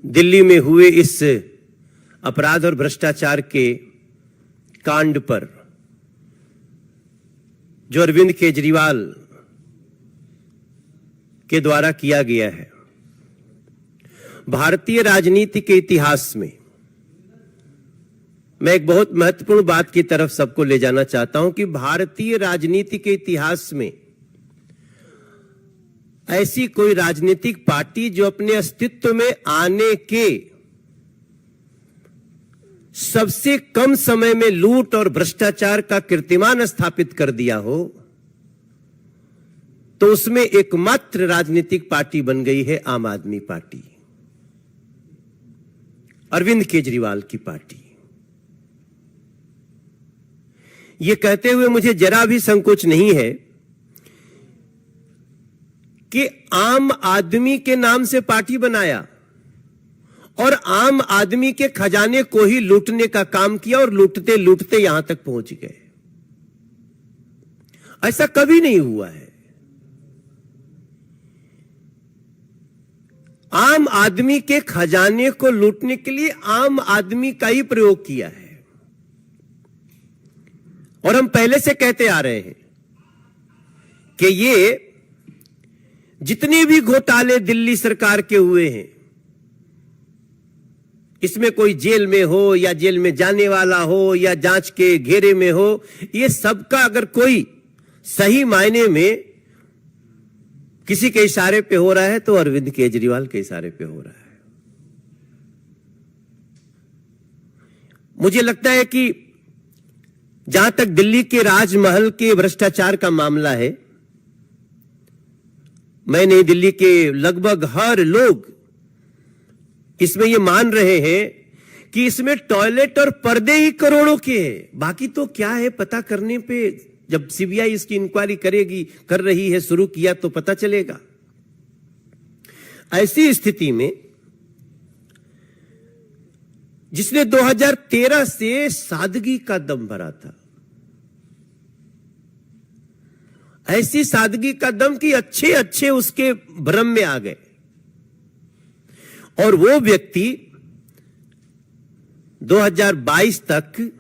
दिल्ली में हुए इस अपराध और भ्रष्टाचार के कांड पर जो अरविंद केजरीवाल के द्वारा किया गया है, भारतीय राजनीति के इतिहास में मैं एक बहुत महत्वपूर्ण बात की तरफ सबको ले जाना चाहता हूं कि भारतीय राजनीति के इतिहास में ऐसी कोई राजनीतिक पार्टी जो अपने अस्तित्व में आने के सबसे कम समय में लूट और भ्रष्टाचार का कीर्तिमान स्थापित कर दिया हो, तो उसमें एकमात्र राजनीतिक पार्टी बन गई है आम आदमी पार्टी, अरविंद केजरीवाल की पार्टी। यह कहते हुए मुझे जरा भी संकोच नहीं है कि आम आदमी के नाम से पार्टी बनाया और आम आदमी के खजाने को ही लूटने का काम किया और लूटते लूटते यहां तक पहुंच गए। ऐसा कभी नहीं हुआ है। आम आदमी के खजाने को लूटने के लिए आम आदमी का ही प्रयोग किया है। और हम पहले से कहते आ रहे हैं कि ये जितने भी घोटाले दिल्ली सरकार के हुए हैं, इसमें कोई जेल में हो या जेल में जाने वाला हो या जांच के घेरे में हो, ये सबका अगर कोई सही मायने में किसी के इशारे पे हो रहा है तो अरविंद केजरीवाल के इशारे पे हो रहा है। मुझे लगता है कि जहां तक दिल्ली के राजमहल के भ्रष्टाचार का मामला है, मैं नई दिल्ली के लगभग हर लोग इसमें यह मान रहे हैं कि इसमें टॉयलेट और पर्दे ही करोड़ों के हैं। बाकी तो क्या है पता करने पे, जब सीबीआई इसकी इंक्वायरी कर रही है, शुरू किया तो पता चलेगा। ऐसी स्थिति में जिसने 2013 से सादगी का दम भरा था, ऐसी सादगी का दम कि अच्छे अच्छे उसके भ्रम में आ गए, और वो व्यक्ति 2022 तक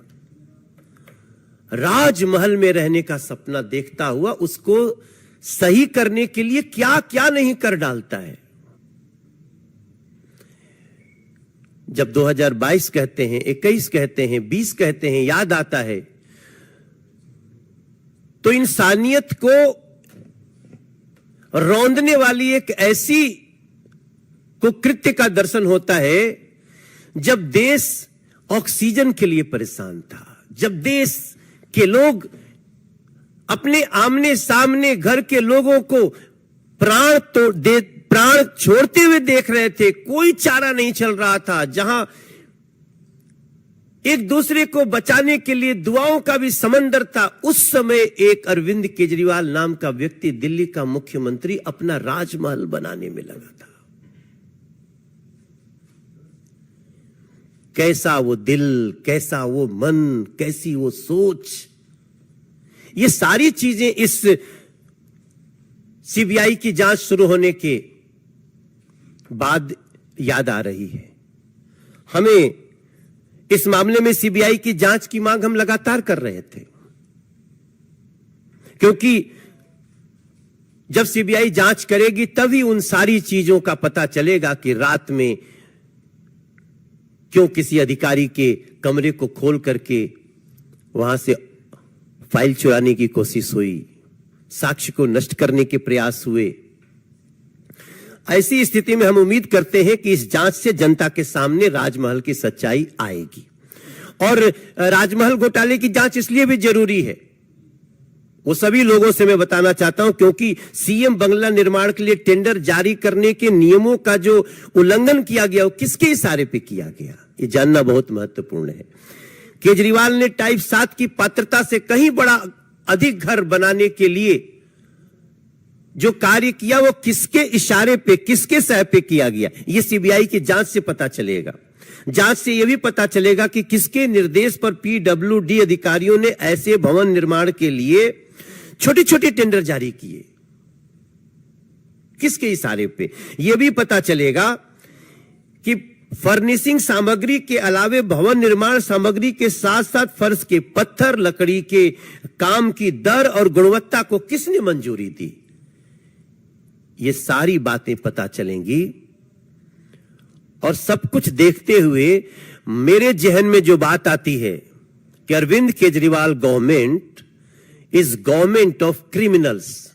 राजमहल में रहने का सपना देखता हुआ उसको सही करने के लिए क्या क्या नहीं कर डालता है। जब 2022 कहते हैं, 21 कहते हैं, 20 कहते हैं, याद आता है तो इंसानियत को रौंदने वाली एक ऐसी कुकृत्य का दर्शन होता है जब देश ऑक्सीजन के लिए परेशान था, जब देश के लोग अपने आमने सामने घर के लोगों को प्राण छोड़ते हुए देख रहे थे, कोई चारा नहीं चल रहा था, जहां एक दूसरे को बचाने के लिए दुआओं का भी समंदर था, उस समय एक अरविंद केजरीवाल नाम का व्यक्ति दिल्ली का मुख्यमंत्री अपना राजमहल बनाने में लगा था। कैसा वो दिल, कैसा वो मन, कैसी वो सोच, ये सारी चीजें इस सीबीआई की जांच शुरू होने के बाद याद आ रही है। हमें इस मामले में सीबीआई की जांच की मांग हम लगातार कर रहे थे, क्योंकि जब सीबीआई जांच करेगी तभी उन सारी चीजों का पता चलेगा कि रात में क्यों किसी अधिकारी के कमरे को खोल करके वहां से फाइल चुराने की कोशिश हुई, साक्ष्य को नष्ट करने के प्रयास हुए। ऐसी स्थिति में हम उम्मीद करते हैं कि इस जांच से जनता के सामने राजमहल की सच्चाई आएगी। और राजमहल घोटाले की जांच इसलिए भी जरूरी है, वो सभी लोगों से मैं बताना चाहता हूं, क्योंकि सीएम बंगला निर्माण के लिए टेंडर जारी करने के नियमों का जो उल्लंघन किया गया वो किसके इशारे पे किया गया, ये जानना बहुत महत्वपूर्ण है। केजरीवाल ने टाइप 7 की पात्रता से कहीं बड़ा अधिक घर बनाने के लिए जो कार्य किया वो किसके इशारे पे, किसके सह पे किया गया, ये सीबीआई की जांच से पता चलेगा। जांच से यह भी पता चलेगा कि किसके निर्देश पर पीडब्ल्यूडी अधिकारियों ने ऐसे भवन निर्माण के लिए छोटे छोटे टेंडर जारी किए, किसके इशारे पे। यह भी पता चलेगा कि फर्निशिंग सामग्री के अलावे भवन निर्माण सामग्री के साथ साथ फर्श के पत्थर, लकड़ी के काम की दर और गुणवत्ता को किसने मंजूरी दी? ये सारी बातें पता चलेंगी। और सब कुछ देखते हुए मेरे जहन में जो बात आती है कि Arvind Kejriwal government is government of criminals,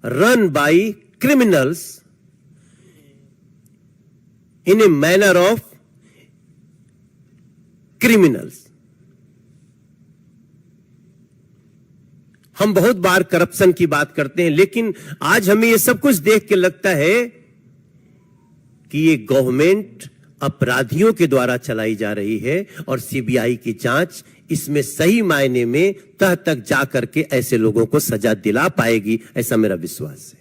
run by criminals in a manner of criminals। हम बहुत बार करप्शन की बात करते हैं, लेकिन आज हमें यह सब कुछ देख के लगता है कि ये गवर्नमेंट अपराधियों के द्वारा चलाई जा रही है और सीबीआई की जांच इसमें सही मायने में तह तक जाकर के ऐसे लोगों को सजा दिला पाएगी, ऐसा मेरा विश्वास है।